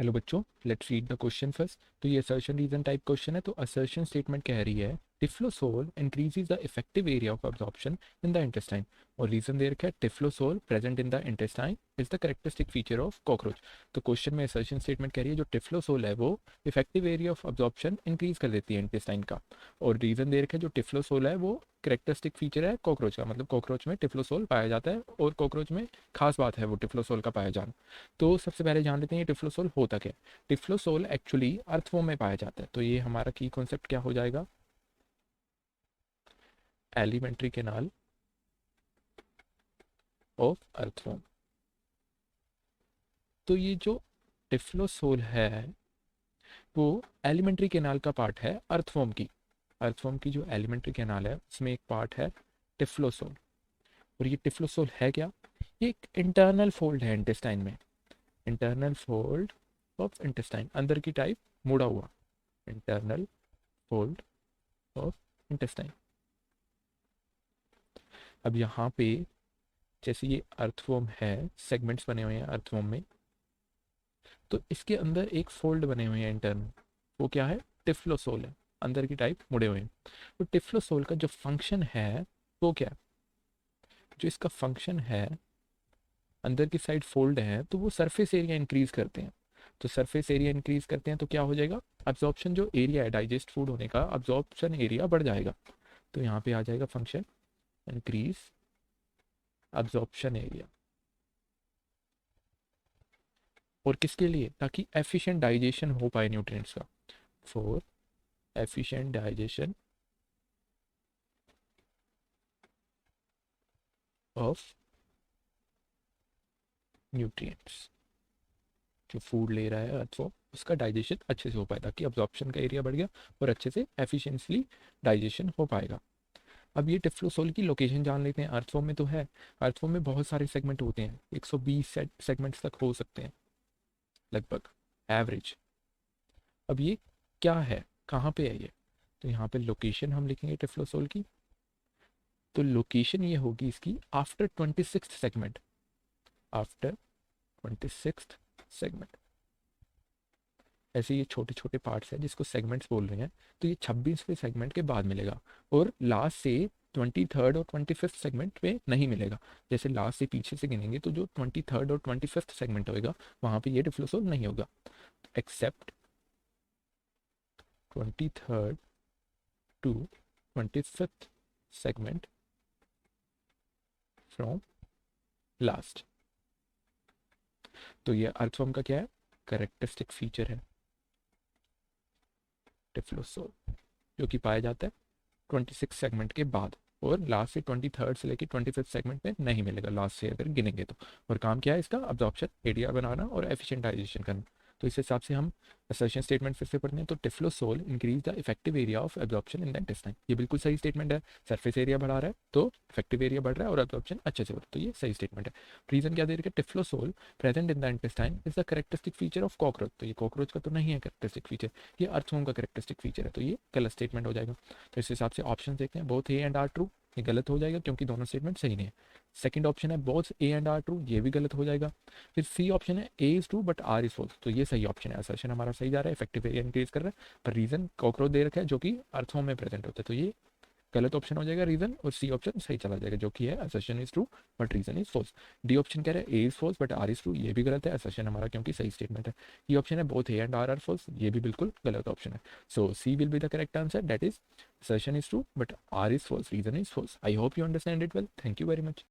Hello बच्चों, let's read the question first. तो ये असर्शन रीजन टाइप क्वेश्चन है। तो असर्शन स्टेटमेंट कह रही है typhlosole increases the effective area of absorption in the intestine. और रीजन दे रखा है typhlosole present in the intestine is the characteristic feature of cockroach. तो क्वेश्चन में असर्शन स्टेटमेंट कह रही है जो टिफ्लोसोल है वो effective area of absorption increase कर देती है इंटेस्टाइन का। और रीजन दे रखा है जो टिफ्लोसोल है वो करेक्टरिस्टिक फीचर है कॉकरोच का, मतलब कॉकरोच में टिफ्लोसोल पाया जाता है और कॉकरोच में खास बात है वो टिफ्लोसोल का पाया जाना। तो सबसे पहले जान लेते हैं ये टिफ्लोसोल होता क्या है। टिफ्लोसोल एक्चुअली अर्थवॉर्म में पाया जाता है। तो ये हमारा की कॉन्सेप्ट क्या हो जाएगा, एलिमेंट्री कैनाल ऑफ अर्थवॉर्म। तो ये जो टिफ्लोसोल है वो एलिमेंट्री कैनाल का पार्ट है अर्थवॉर्म की। अर्थवॉर्म की जो एलिमेंट्री कैनाल है उसमें एक पार्ट है टिफ्लोसोल। और ये टिफ्लोसोल है क्या, ये एक इंटरनल फोल्ड है इंटेस्टाइन में। इंटरनल फोल्ड ऑफ इंटेस्टाइन, अंदर की टाइप मुड़ा हुआ इंटरनल फोल्ड ऑफ इंटेस्टाइन। अब यहाँ पे जैसे ये अर्थवॉर्म है, सेगमेंट्स बने हुए हैं अर्थवॉर्म में, तो इसके अंदर एक फोल्ड बने हुए हैं इंटरनल। वो क्या है, टिफ्लोसोल है, अंदर की टाइप मुड़े हुए हैं। तो टिफ्लोसोल का जो फंक्शन है वो क्या है, जो इसका फंक्शन है, अंदर की साइड फोल्ड है तो वो सरफेस एरिया इंक्रीज करते हैं। तो सरफेस एरिया इंक्रीज करते हैं तो क्या हो जाएगा, अब्जॉर्प्शन जो एरिया है डाइजेस्ट फूड होने का, अब्जॉर्प्शन एरिया बढ़ जाएगा। तो यहाँ पे आ जाएगा फंक्शन इंक्रीज अब्जॉर्प्शन एरिया। और किसके लिए, ताकि एफिशिएंट डाइजेशन हो पाए न्यूट्रिएंट्स का, for efficient digestion of nutrients. जो फूड ले रहा है अर्थवॉर्म उसका डाइजेशन अच्छे से हो पाए, ताकि अब्जॉर्प्शन का एरिया बढ़ गया और अच्छे से एफिशिएंटली डाइजेशन हो पाएगा। अब ये टिफ्लोसोल की लोकेशन जान लेते हैं। अर्थवॉर्म में तो है, अर्थवॉर्म में बहुत सारे सेगमेंट होते हैं, 120 सेगमेंट्स तक हो सकते हैं लगभग, एवरेज। अब ये क्या है, कहाँ पे है ये, तो यहाँ पे लोकेशन हम लिखेंगे टिफ्लोसोल की। तो लोकेशन ये होगी इसकी after 26th segment, after 26th segment. ऐसे ये छोटे छोटे पार्ट्स हैं जिसको सेगमेंट्स बोल रहे हैं, तो ये 26वें सेगमेंट के बाद मिलेगा। और लास्ट से 23rd और 25th सेगमेंट में नहीं मिलेगा। जैसे लास्ट से पीछे से गिनेंगे तो जो 23rd और 25th सेगमेंट होएगा वहाँ पे ये डिफ्लोसोल नहीं होगा, except 23rd to 25th segment from last. तो ये अर्थवर्म का क्या है, करेक्टरिस्टिक फीचर है टिफ्लोसोल, जो कि पाया जाता है 26 सेगमेंट के बाद। और लास्ट से 23rd से लेकर 25th सेगमेंट में नहीं मिलेगा लास्ट से अगर गिनेंगे तो। और काम क्या है इसका, अब्जॉर्प्शन एरिया बनाना और एफिशिएंट डाइजेशन करना। तो इस हिसाब से हम असर्शन स्टेटमेंट फिर से पढ़ते हैं। तो typhlosole increase the effective area of absorption in the intestine, ये बिल्कुल सही स्टेटमेंट है। सरफेस एरिया बढ़ा रहा है तो इफेक्टिव एरिया बढ़ रहा है और एब्जॉर्प्शन अच्छे से हो रहा है, तो ये सही स्टेटमेंट है। रीजन क्या दे रहे हैं, typhlosole present in the intestine is the characteristic feature of cockroach. तो ये कॉकरोच का तो नहीं है करेक्टरिस्टिक फीचर, ये अर्थवॉर्म का करेक्टरिस्टिक फीचर है, तो ये गलत स्टेटमेंट हो जाएगा। तो इस हिसाब से ऑप्शन देखते हैं, both A and R true, ये गलत हो जाएगा क्योंकि दोनों स्टेटमेंट सही नहीं है। सेकंड ऑप्शन है both A and R true, ये भी गलत हो जाएगा। फिर सी ऑप्शन है A is true but R is false, तो ये सही ऑप्शन है। असर्शन हमारा सही जा रहा है, इफेक्टिव एरिया इंक्रीज कर रहा है, पर रीजन कॉकरोच दे रखा है जो कि अर्थों में प्रेजेंट होता है, तो ये गलत ऑप्शन हो जाएगा रीजन, और सी ऑप्शन सही चला जाएगा जो कि है assertion is true but reason is false. D option कह रहे हैं A is false but R is true, ये भी गलत है असर्शन हमारा क्योंकि सही स्टेटमेंट है। ई ऑप्शन है both A and R false, ये भी बिल्कुल गलत ऑप्शन है। So C will be the correct answer, that is assertion is true but r is false, reason is false. I hope you understand it well. Thank you very much.